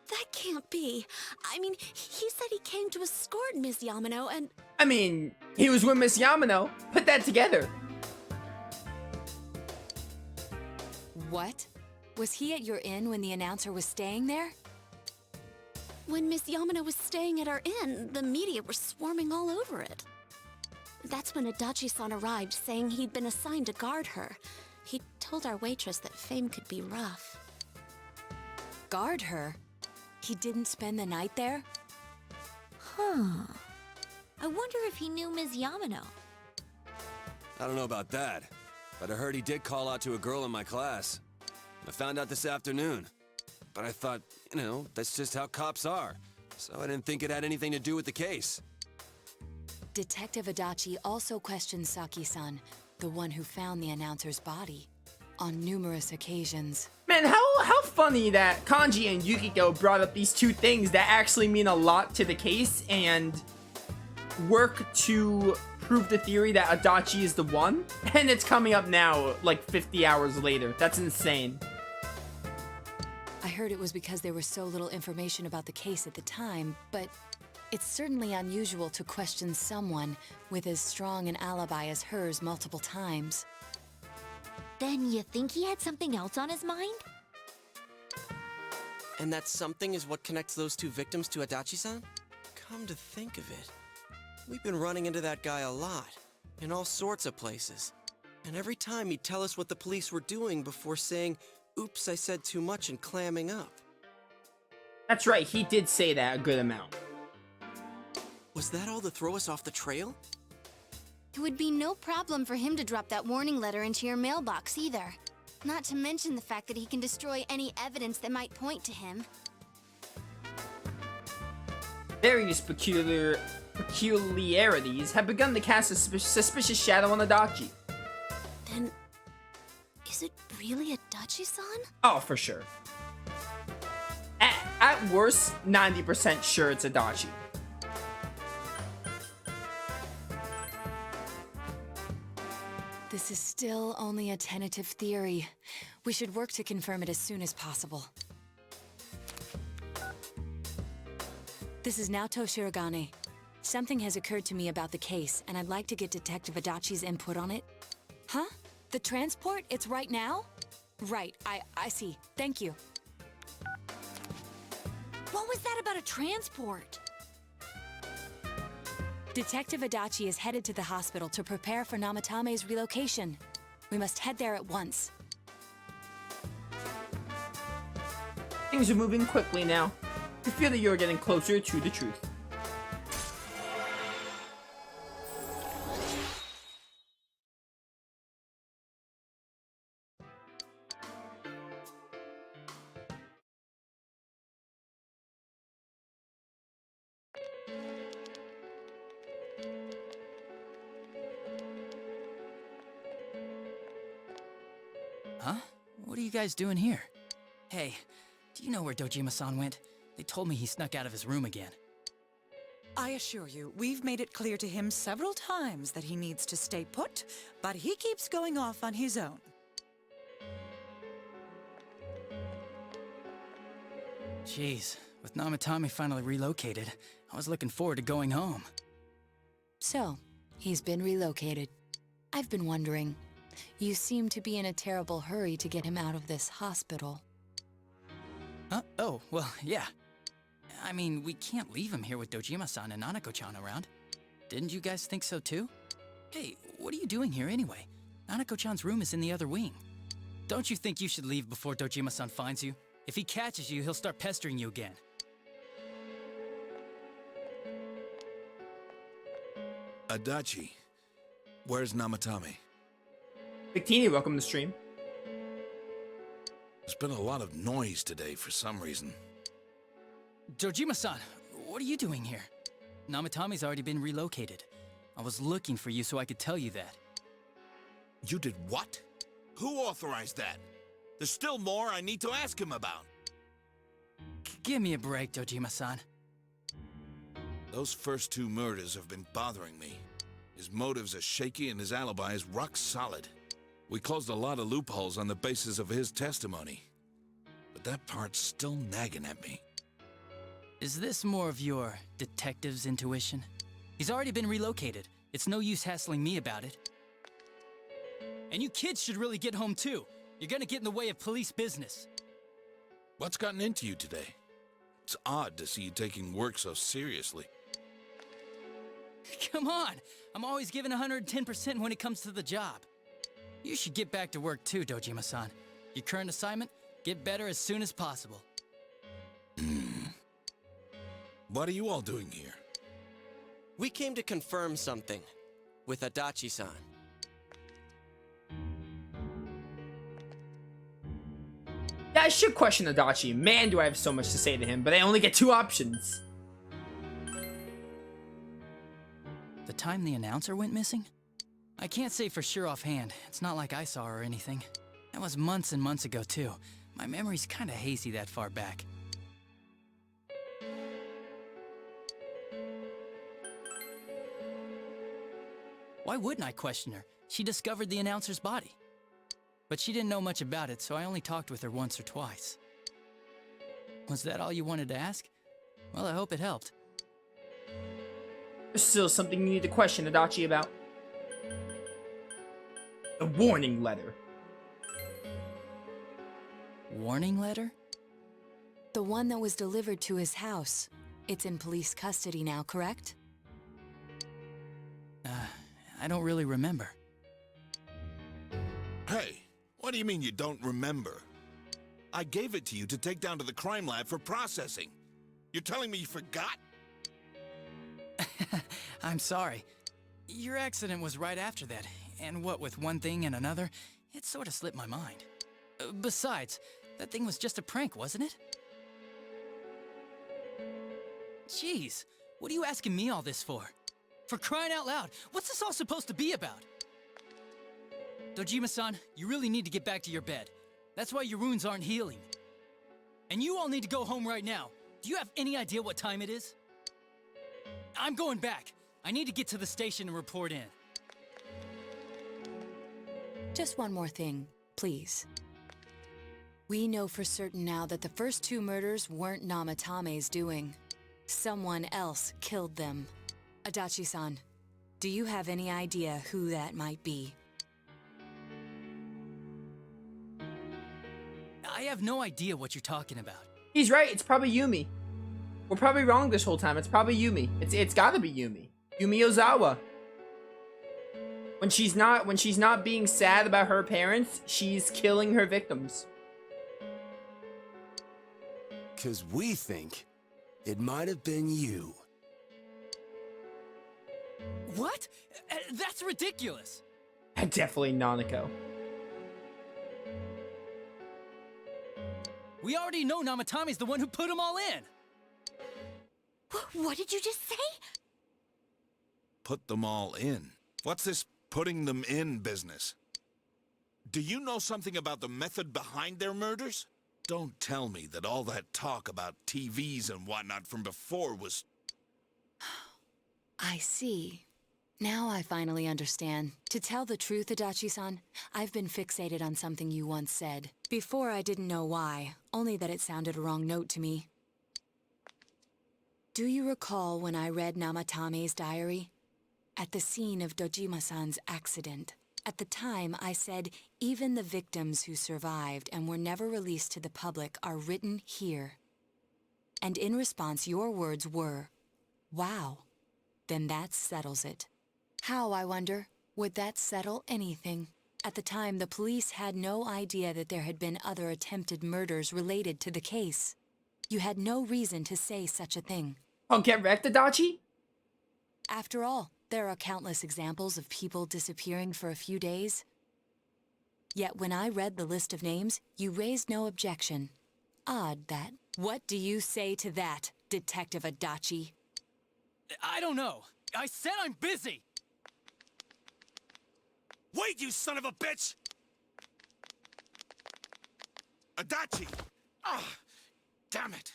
That can't be. I mean, he said he came to escort Miss Yamano and... I mean, he was with Miss Yamano. Put that together. What? Was he at your inn when the announcer was staying there? When Miss Yamano was staying at our inn, the media were swarming all over it. That's when Adachi-san arrived, saying he'd been assigned to guard her. He told our waitress that fame could be rough. Guard her? He didn't spend the night there? Huh. I wonder if he knew Ms. Yamano. I don't know about that, but I heard he did call out to a girl in my class. I found out this afternoon. But I thought, you know, that's just how cops are. So I didn't think it had anything to do with the case. Detective Adachi also questioned Saki-san, the one who found the announcer's body, on numerous occasions. Man, how funny that Kanji and Yukiko brought up these two things that actually mean a lot to the case and work to prove the theory that Adachi is the one, and it's coming up now, like 50 hours later. That's insane. I heard it was because there was so little information about the case at the time, but it's certainly unusual to question someone with as strong an alibi as hers multiple times. Then you think he had something else on his mind? And that something is what connects those two victims to Adachi-san? Come to think of it, we've been running into that guy a lot, in all sorts of places. And every time he'd tell us what the police were doing before saying, "Oops, I said too much," and clamming up. That's right, he did say that a good amount. Was that all to throw us off the trail? It would be no problem for him to drop that warning letter into your mailbox either. Not to mention the fact that he can destroy any evidence that might point to him. Various peculiarities have begun to cast a suspicious shadow on Adachi. Then, is it really Adachi-san? Oh, for sure. At worst, 90% sure it's Adachi. This is still only a tentative theory. We should work to confirm it as soon as possible. This is Naoto Shirogane. Something has occurred to me about the case, and I'd like to get Detective Adachi's input on it. Huh? The transport? It's right now? Right, I see. Thank you. What was that about a transport? Detective Adachi is headed to the hospital to prepare for Namatame's relocation. We must head there at once. Things are moving quickly now. You feel that you're getting closer to the truth. Huh? What are you guys doing here? Hey, do you know where Dojima-san went? They told me he snuck out of his room again. I assure you, we've made it clear to him several times that he needs to stay put, but he keeps going off on his own. Jeez, with Namatame finally relocated, I was looking forward to going home. So, he's been relocated. I've been wondering, you seem to be in a terrible hurry to get him out of this hospital. Huh? Oh, well, yeah. I mean, we can't leave him here with Dojima-san and Nanako-chan around. Didn't you guys think so too? Hey, what are you doing here anyway? Nanako-chan's room is in the other wing. Don't you think you should leave before Dojima-san finds you? If he catches you, he'll start pestering you again. Adachi, where's Namatame? Victini, welcome to the stream. There's been a lot of noise today for some reason. Dojima-san, what are you doing here? Namatame's already been relocated. I was looking for you so I could tell you that. You did what? Who authorized that? There's still more I need to ask him about. Give me a break, Dojima-san. Those first two murders have been bothering me. His motives are shaky and his alibi is rock solid. We closed a lot of loopholes on the basis of his testimony. But that part's still nagging at me. Is this more of your detective's intuition? He's already been relocated. It's no use hassling me about it. And you kids should really get home too. You're gonna get in the way of police business. What's gotten into you today? It's odd to see you taking work so seriously. Come on! I'm always giving 110% when it comes to the job. You should get back to work too, Dojima-san. Your current assignment, get better as soon as possible. What are you all doing here? We came to confirm something with Adachi-san. Yeah, I should question Adachi. Man, do I have so much to say to him, but I only get 2 options. The time the announcer went missing? I can't say for sure offhand. It's not like I saw her or anything. That was months and months ago, too. My memory's kinda hazy that far back. Why wouldn't I question her? She discovered the announcer's body. But she didn't know much about it, so I only talked with her once or twice. Was that all you wanted to ask? Well, I hope it helped. There's still something you need to question Adachi about. The warning letter. Warning letter? The one that was delivered to his house. It's in police custody now, correct? I don't really remember. Hey, what do you mean you don't remember? I gave it to you to take down to the crime lab for processing. You're telling me you forgot? I'm sorry. Your accident was right after that, and what with one thing and another, it sort of slipped my mind. Besides, that thing was just a prank, wasn't it? Jeez, what are you asking me all this for? For crying out loud, what's this all supposed to be about? Dojima-san, you really need to get back to your bed. That's why your wounds aren't healing. And you all need to go home right now. Do you have any idea what time it is? I'm going back. I need to get to the station and report in. Just one more thing, please. We know for certain now that the first 2 murders weren't Namatame's doing. Someone else killed them. Adachi-san, do you have any idea who that might be? I have no idea what you're talking about. He's right, it's probably Yumi. We're probably wrong this whole time. It's probably Yumi. It's gotta be Yumi. Yumi Ozawa. When she's not being sad about her parents, she's killing her victims. 'Cause we think it might have been you. What? That's ridiculous. Definitely Nanako. We already know Namatame's the one who put them all in. What did you just say? Put them all in. What's this putting them in business? Do you know something about the method behind their murders? Don't tell me that all that talk about TVs and whatnot from before was... I see. Now I finally understand. To tell the truth, Adachi-san, I've been fixated on something you once said. Before I didn't know why, only that it sounded a wrong note to me. Do you recall when I read Namatame's diary? At the scene of Dojima-san's accident. At the time, I said, even the victims who survived and were never released to the public are written here. And in response, your words were, wow. Then that settles it. How, I wonder, would that settle anything? At the time, the police had no idea that there had been other attempted murders related to the case. You had no reason to say such a thing. Oh, get wrecked, Adachi? After all, there are countless examples of people disappearing for a few days. Yet when I read the list of names, you raised no objection. Odd that. What do you say to that, Detective Adachi? I don't know. I said I'm busy. Wait, you son of a bitch! Adachi! Ah, damn it!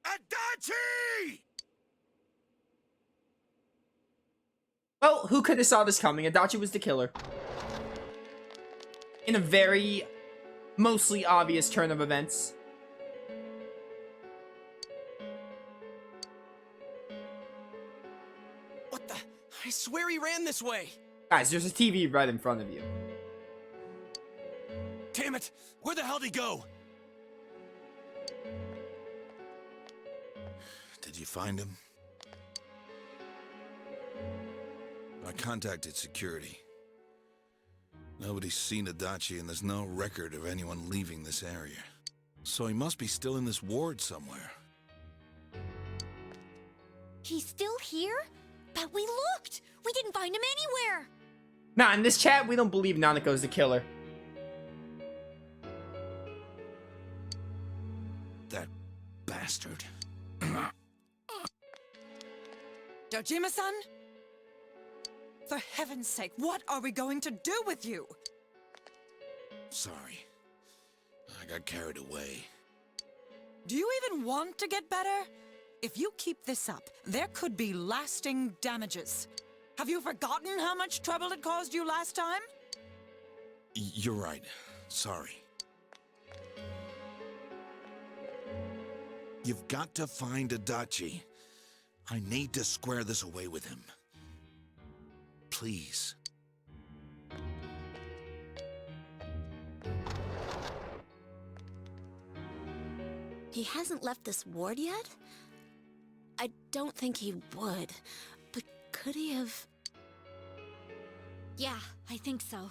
Adachi! Well, who could have saw this coming? Adachi was the killer. In a very, mostly obvious turn of events. I swear he ran this way. Guys, there's a TV right in front of you. Damn it! Where the hell did he go? Did you find him? I contacted security. Nobody's seen Adachi, and there's no record of anyone leaving this area. So he must be still in this ward somewhere. He's still here? But we looked! We didn't find him anywhere! Nah, in this chat, we don't believe Nanako's the killer. That bastard. Dojima-san? For heaven's sake, what are we going to do with you? Sorry. I got carried away. Do you even want to get better? If you keep this up, there could be lasting damages. Have you forgotten how much trouble it caused you last time? You're right. Sorry. You've got to find Adachi. I need to square this away with him. Please. He hasn't left this ward yet? I don't think he would. But could he have... Yeah, I think so.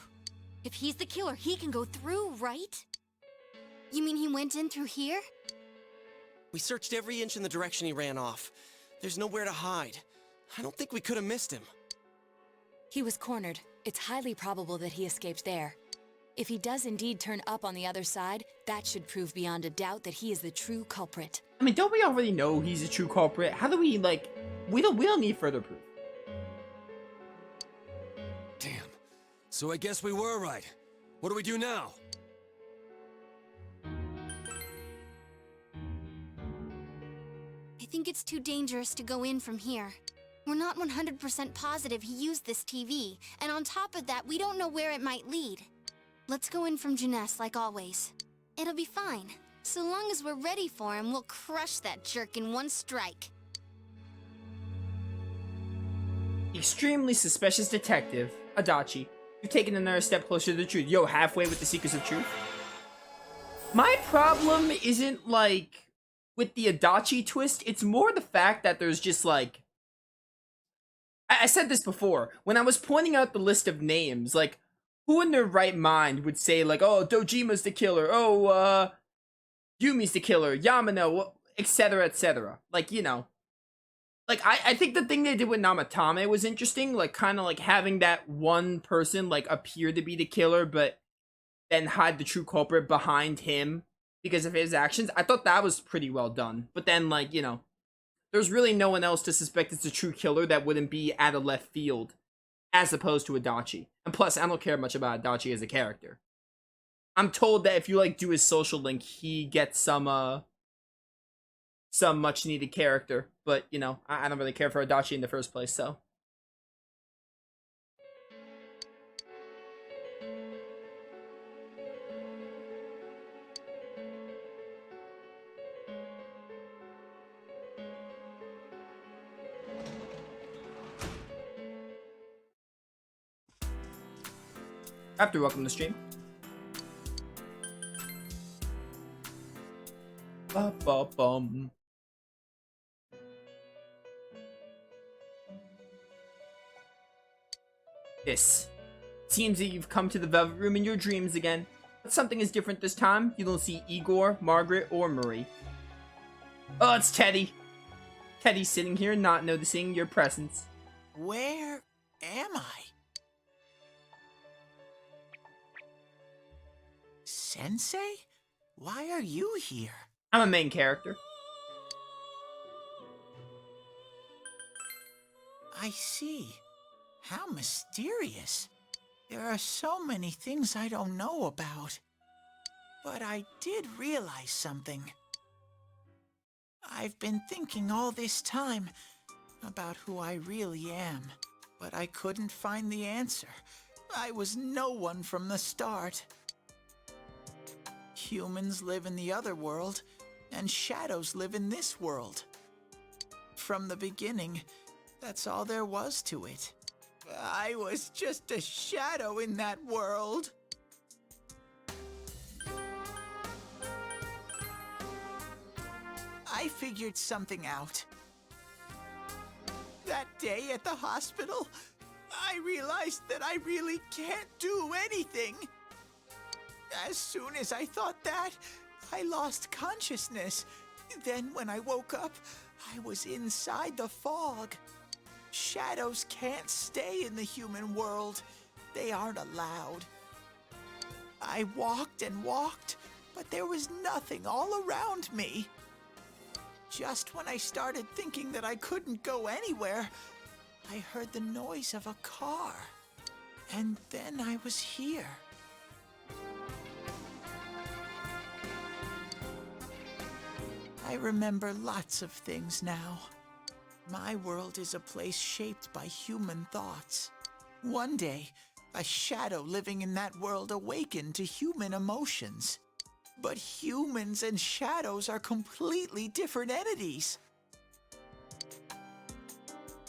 If he's the killer, he can go through, right? You mean he went in through here? We searched every inch in the direction he ran off. There's nowhere to hide. I don't think we could have missed him. He was cornered. It's highly probable that he escaped there. If he does indeed turn up on the other side, that should prove beyond a doubt that he is the true culprit. I mean, don't we already know he's a true culprit? How do we, like... We don't need further proof. Damn. So I guess we were right. What do we do now? I think it's too dangerous to go in from here. We're not 100% positive he used this TV, and on top of that, we don't know where it might lead. Let's go in from Jeunesse like always. It'll be fine. So long as we're ready for him, we'll crush that jerk in one strike. Extremely suspicious detective, Adachi. You've taken another step closer to the truth. Yo, halfway with the Secrets of Truth. My problem isn't, like, with the Adachi twist. It's more the fact that there's just, like... I said this before. When I was pointing out the list of names, like, who in their right mind would say, like, oh, Dojima's the killer, oh, Yumi's the killer, Yamano, etc., etc. Like, you know. Like, I think the thing they did with Namatame was interesting, like, kind of like having that one person, like, appear to be the killer, but then hide the true culprit behind him because of his actions. I thought that was pretty well done. But then, like, you know, there's really no one else to suspect it's a true killer that wouldn't be out of left field, as opposed to Adachi. And plus, I don't care much about Adachi as a character. I'm told that if you, like, do his social link, he gets some much needed character. But, you know, I don't really care for Adachi in the first place, so. After welcome to the stream. Ba-ba-bum. This. Seems that you've come to the Velvet Room in your dreams again. But something is different this time. You don't see Igor, Margaret, or Marie. Oh, it's Teddy. Teddy's sitting here not noticing your presence. Where am I? Sensei? Why are you here? I'm a main character. I see. How mysterious. There are so many things I don't know about. But I did realize something. I've been thinking all this time about who I really am, but I couldn't find the answer. I was no one from the start. Humans live in the other world, and shadows live in this world. From the beginning, that's all there was to it. I was just a shadow in that world. I figured something out. That day at the hospital, I realized that I really can't do anything. As soon as I thought that, I lost consciousness. Then when I woke up, I was inside the fog. Shadows can't stay in the human world. They aren't allowed. I walked and walked, but there was nothing all around me. Just when I started thinking that I couldn't go anywhere, I heard the noise of a car. And then I was here. I remember lots of things now. My world is a place shaped by human thoughts. One day, a shadow living in that world awakened to human emotions. But humans and shadows are completely different entities.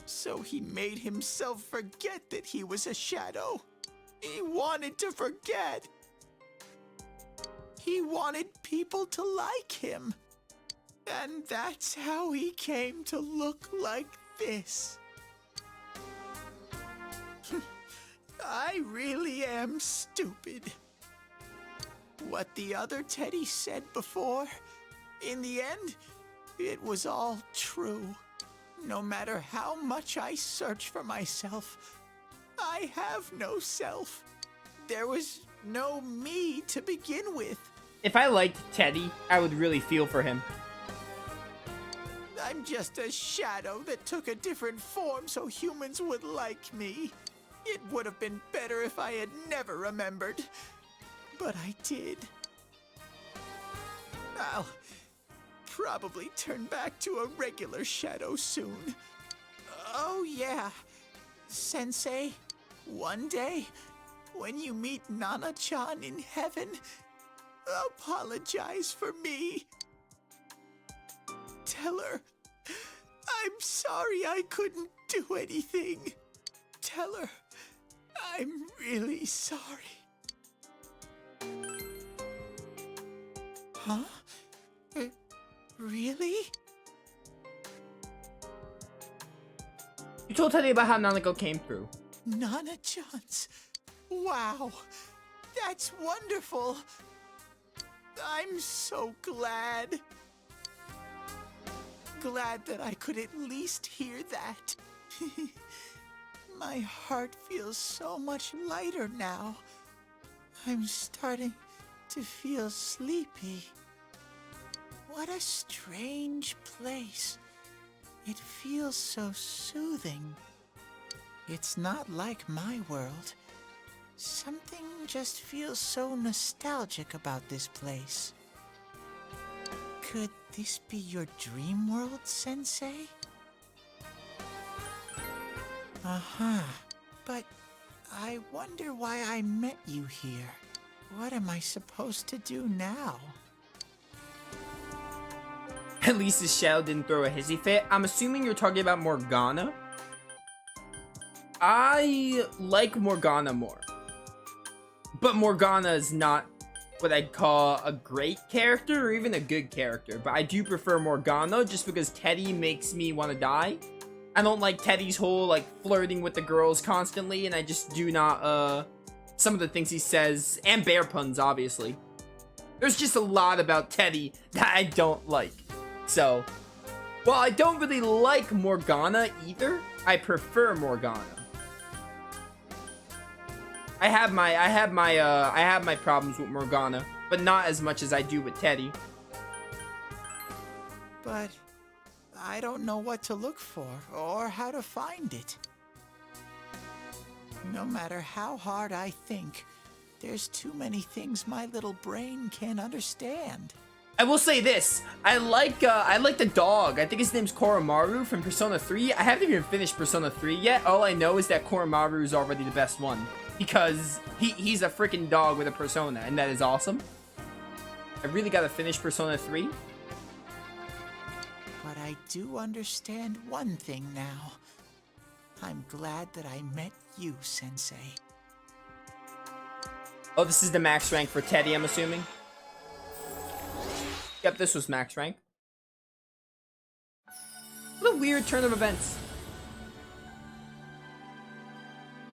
So he made himself forget that he was a shadow. He wanted to forget. He wanted people to like him. And that's how he came to look like this. I really am stupid. What the other Teddy said before, in the end, it was all true. No matter how much I search for myself, I have no self. There was no me to begin with. If I liked Teddy, I would really feel for him. I'm just a shadow that took a different form so humans would like me. It would have been better if I had never remembered. But I did. I'll probably turn back to a regular shadow soon. Oh yeah, Sensei, one day, when you meet Nana-chan in heaven, apologize for me. Tell her, I'm sorry I couldn't do anything. Tell her, I'm really sorry. Huh? Really? You told Teddy about how Nanako came through. Nana-chan's. Wow. That's wonderful. I'm so glad. Glad that I could at least hear that. My heart feels so much lighter now. I'm starting to feel sleepy. What a strange place. It feels so soothing. It's not like my world. Something just feels so nostalgic about this place. Could this be your dream world, Sensei? Uh-huh. But I wonder why I met you here. What am I supposed to do now? At least his shadow didn't throw a hissy fit. I'm assuming you're talking about Morgana. I like Morgana more. But Morgana is not what I'd call a great character or even a good character. But I do prefer Morgana just because Teddy makes me want to die. I don't like Teddy's whole like flirting with the girls constantly, and I just do not some of the things he says, and bear puns obviously. There's just a lot about Teddy that I don't like. So, while I don't really like Morgana either, I prefer Morgana. I have my problems with Morgana, but not as much as I do with Teddy. But I don't know what to look for or how to find it. No matter how hard I think, there's too many things my little brain can't understand. I will say this, I like the dog. I think his name's Koromaru from Persona 3. I haven't even finished Persona 3 yet. All I know is that Koromaru is already the best one. Because he's a freaking dog with a persona, and that is awesome. I really gotta finish Persona 3. But I do understand one thing now. I'm glad that I met you, Sensei. Oh, this is the max rank for Teddy, I'm assuming. Yep, this was max rank. What a weird turn of events.